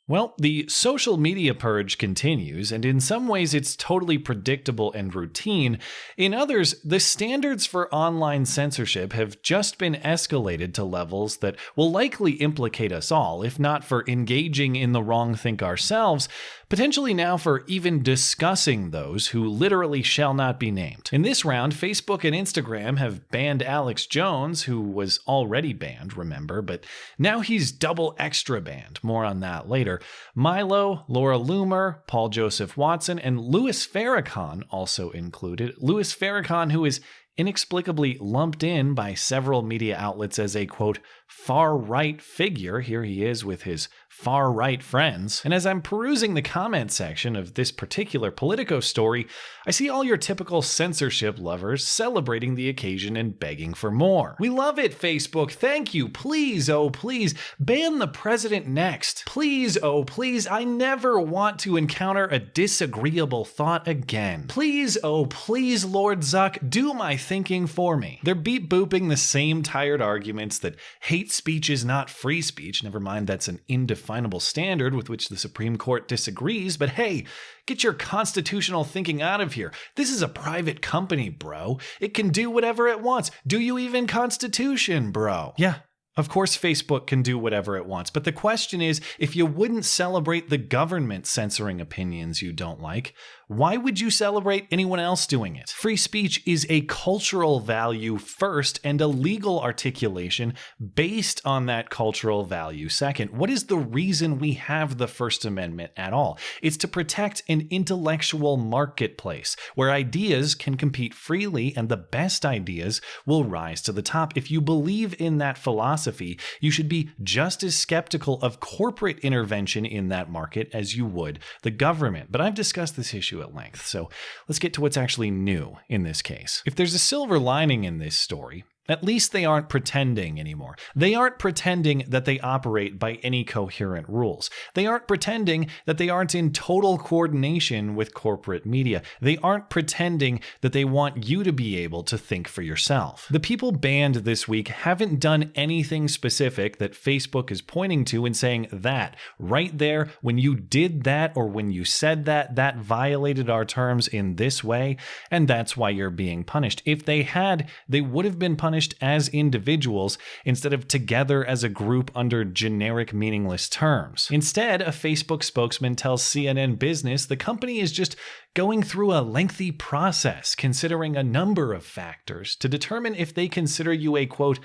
Well, the social media purge continues, and in some ways it's totally predictable and routine. In others, the standards for online censorship have just been escalated to levels that will likely implicate us all, if not for engaging in the wrong think ourselves, potentially now for even discussing those who literally shall not be named. In this round, Facebook and Instagram have banned Alex Jones, who was already banned, remember, but now he's double extra banned. More on that later. Milo, Laura Loomer, Paul Joseph Watson, and Louis Farrakhan also included. Louis Farrakhan, who is inexplicably lumped in by several media outlets as a, quote, far-right figure. Here he is with his far-right friends. And as I'm perusing the comment section of this particular Politico story, I see all your typical censorship lovers celebrating the occasion and begging for more. We love it, Facebook. Thank you. Please, oh please, ban the president next. Please, oh please, I never want to encounter a disagreeable thought again. Please, oh please, Lord Zuck, do my thinking for me. They're beep booping the same tired arguments that hate speech is not free speech. Never mind, that's an indefinable standard with which the Supreme Court disagrees, but hey, get your constitutional thinking out of here. This is a private company, bro. It can do whatever it wants. Do you even Constitution, bro? Yeah. Of course, Facebook can do whatever it wants, but the question is, if you wouldn't celebrate the government censoring opinions you don't like, why would you celebrate anyone else doing it? Free speech is a cultural value first and a legal articulation based on that cultural value second. What is the reason we have the First Amendment at all? It's to protect an intellectual marketplace where ideas can compete freely and the best ideas will rise to the top. If you believe in that philosophy, you should be just as skeptical of corporate intervention in that market as you would the government. But I've discussed this issue at length, so let's get to what's actually new in this case. If there's a silver lining in this story, at least they aren't pretending anymore. They aren't pretending that they operate by any coherent rules. They aren't pretending that they aren't in total coordination with corporate media. They aren't pretending that they want you to be able to think for yourself. The people banned this week haven't done anything specific that Facebook is pointing to and saying that right there, when you did that or when you said that, that violated our terms in this way, and that's why you're being punished. If they had, they would have been punished as individuals instead of together as a group under generic meaningless terms. Instead, a Facebook spokesman tells CNN Business the company is just going through a lengthy process considering a number of factors to determine if they consider you a, quote,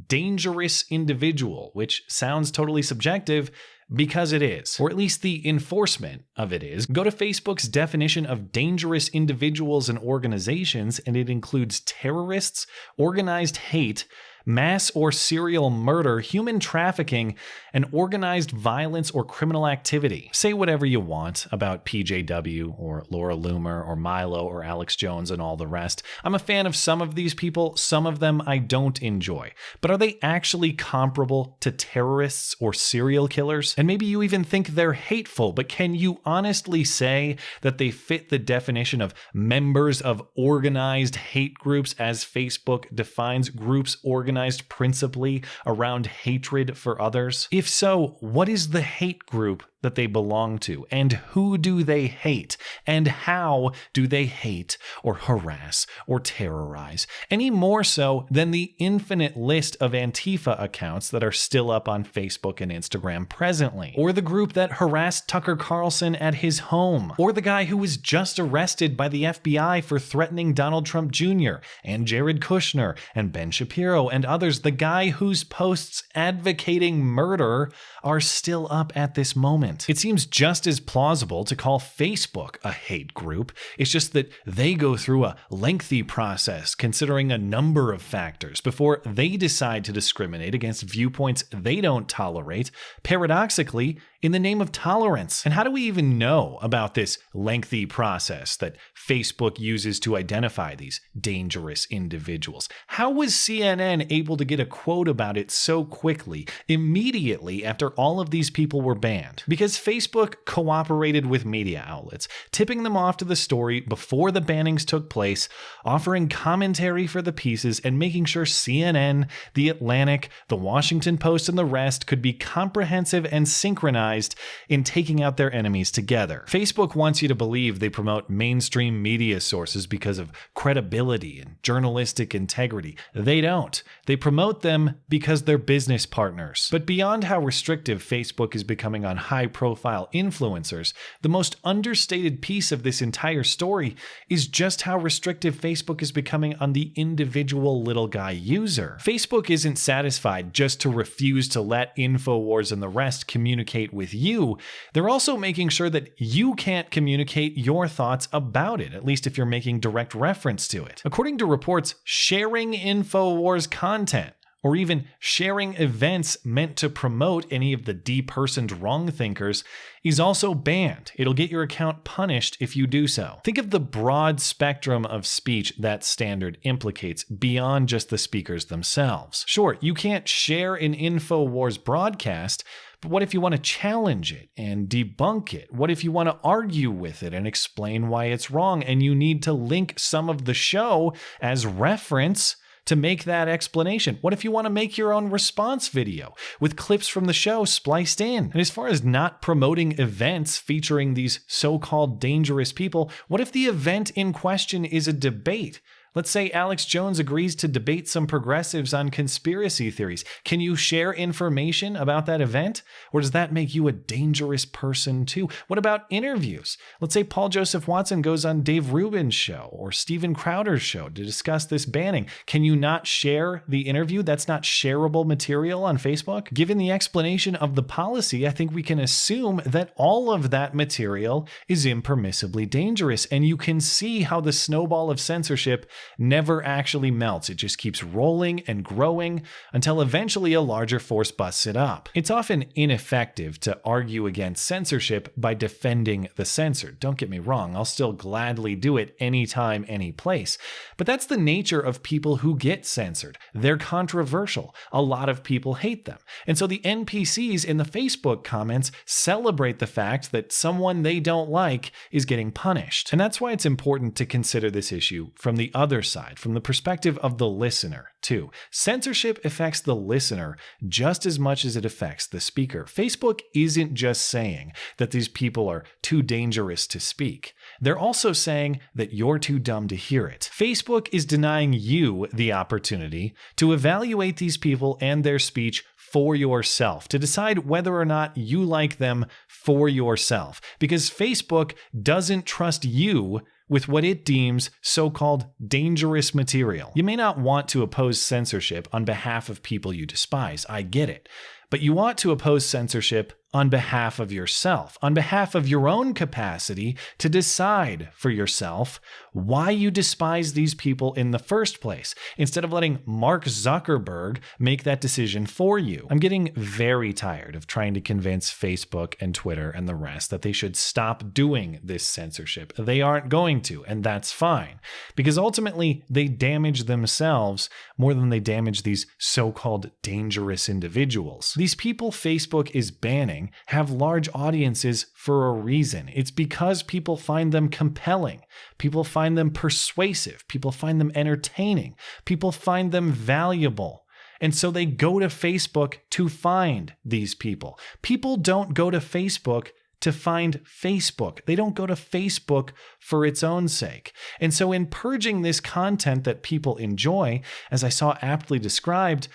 dangerous individual, which sounds totally subjective, because it is, or at least the enforcement of it is. Go to Facebook's definition of dangerous individuals and organizations, and it includes terrorists, organized hate, mass or serial murder, human trafficking, and organized violence or criminal activity. Say whatever you want about PJW or Laura Loomer or Milo or Alex Jones and all the rest. I'm a fan of some of these people, some of them I don't enjoy. But are they actually comparable to terrorists or serial killers? And maybe you even think they're hateful, but can you honestly say that they fit the definition of members of organized hate groups as Facebook defines groups organized principally around hatred for others? If so, what is the hate group that they belong to? And who do they hate? And how do they hate or harass or terrorize? Any more so than the infinite list of Antifa accounts that are still up on Facebook and Instagram presently. Or the group that harassed Tucker Carlson at his home. Or the guy who was just arrested by the FBI for threatening Donald Trump Jr. and Jared Kushner and Ben Shapiro and others. The guy whose posts advocating murder are still up at this moment. It seems just as plausible to call Facebook a hate group. It's just that they go through a lengthy process considering a number of factors before they decide to discriminate against viewpoints they don't tolerate, paradoxically, in the name of tolerance. And how do we even know about this lengthy process that Facebook uses to identify these dangerous individuals? How was CNN able to get a quote about it so quickly, immediately after all of these people were banned? because Facebook cooperated with media outlets, tipping them off to the story before the bannings took place, offering commentary for the pieces, and making sure CNN, The Atlantic, The Washington Post, and the rest could be comprehensive and synchronized in taking out their enemies together. Facebook wants you to believe they promote mainstream media sources because of credibility and journalistic integrity. They don't. They promote them because they're business partners. But beyond how restrictive Facebook is becoming on high-profile influencers, the most understated piece of this entire story is just how restrictive Facebook is becoming on the individual little guy user. Facebook isn't satisfied just to refuse to let InfoWars and the rest communicate with you. They're also making sure that you can't communicate your thoughts about it, at least if you're making direct reference to it. According to reports, sharing InfoWars content or even sharing events meant to promote any of the depersoned wrong-thinkers is also banned. It'll get your account punished if you do so. Think of the broad spectrum of speech that standard implicates beyond just the speakers themselves. Sure, you can't share an InfoWars broadcast, but what if you want to challenge it and debunk it? What if you want to argue with it and explain why it's wrong, and you need to link some of the show as reference to make that explanation? What if you want to make your own response video with clips from the show spliced in? And as far as not promoting events featuring these so-called dangerous people, what if the event in question is a debate? Let's say Alex Jones agrees to debate some progressives on conspiracy theories. Can you share information about that event? Or does that make you a dangerous person too? What about interviews? Let's say Paul Joseph Watson goes on Dave Rubin's show or Steven Crowder's show to discuss this banning. Can you not share the interview? That's not shareable material on Facebook? Given the explanation of the policy, I think we can assume that all of that material is impermissibly dangerous, and you can see how the snowball of censorship never actually melts. It just keeps rolling and growing until eventually a larger force busts it up. It's often ineffective to argue against censorship by defending the censored. Don't get me wrong, I'll still gladly do it anytime, any place. But that's the nature of people who get censored. They're controversial. A lot of people hate them. And so the NPCs in the Facebook comments celebrate the fact that someone they don't like is getting punished. And that's why it's important to consider this issue from the other side, from the perspective of the listener, too. Censorship affects the listener just as much as it affects the speaker. Facebook isn't just saying that these people are too dangerous to speak. They're also saying that you're too dumb to hear it. Facebook is denying you the opportunity to evaluate these people and their speech for yourself, to decide whether or not you like them for yourself, because Facebook doesn't trust you with what it deems so-called dangerous material. You may not want to oppose censorship on behalf of people you despise, I get it, but you ought to oppose censorship on behalf of yourself, on behalf of your own capacity to decide for yourself why you despise these people in the first place, instead of letting Mark Zuckerberg make that decision for you. I'm getting very tired of trying to convince Facebook and Twitter and the rest that they should stop doing this censorship. They aren't going to, and that's fine, because ultimately they damage themselves more than they damage these so-called dangerous individuals. These people Facebook is banning have large audiences for a reason. It's because people find them compelling. People find them persuasive. People find them entertaining. People find them valuable. And so they go to Facebook to find these people. People don't go to Facebook to find Facebook. They don't go to Facebook for its own sake. And so in purging this content that people enjoy, as I saw aptly described,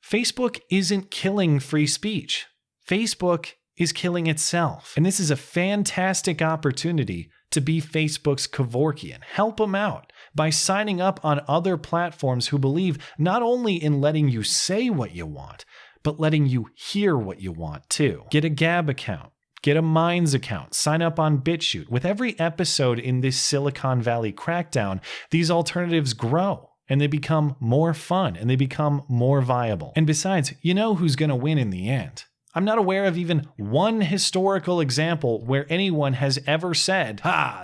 Facebook isn't killing free speech. Facebook is killing itself. And this is a fantastic opportunity to be Facebook's Kevorkian. Help them out by signing up on other platforms who believe not only in letting you say what you want, but letting you hear what you want too. Get a Gab account. Get a Minds account. Sign up on BitChute. With every episode in this Silicon Valley crackdown, these alternatives grow. And they become more fun, and they become more viable. And besides, you know who's going to win in the end. I'm not aware of even one historical example where anyone has ever said,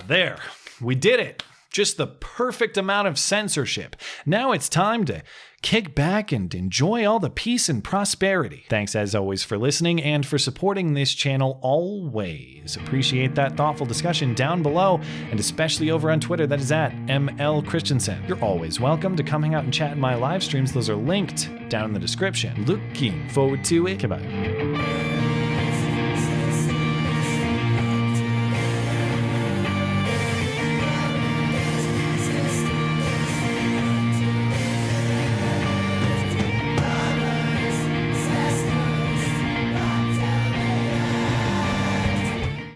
there, we did it. Just the perfect amount of censorship. Now it's time to kick back and enjoy all the peace and prosperity. Thanks as always for listening and for supporting this channel always. Appreciate that thoughtful discussion down below, and especially over on Twitter, that is at ML Christiansen. You're always welcome to come hang out and chat in my live streams. Those are linked down in the description. Looking forward to it. Goodbye.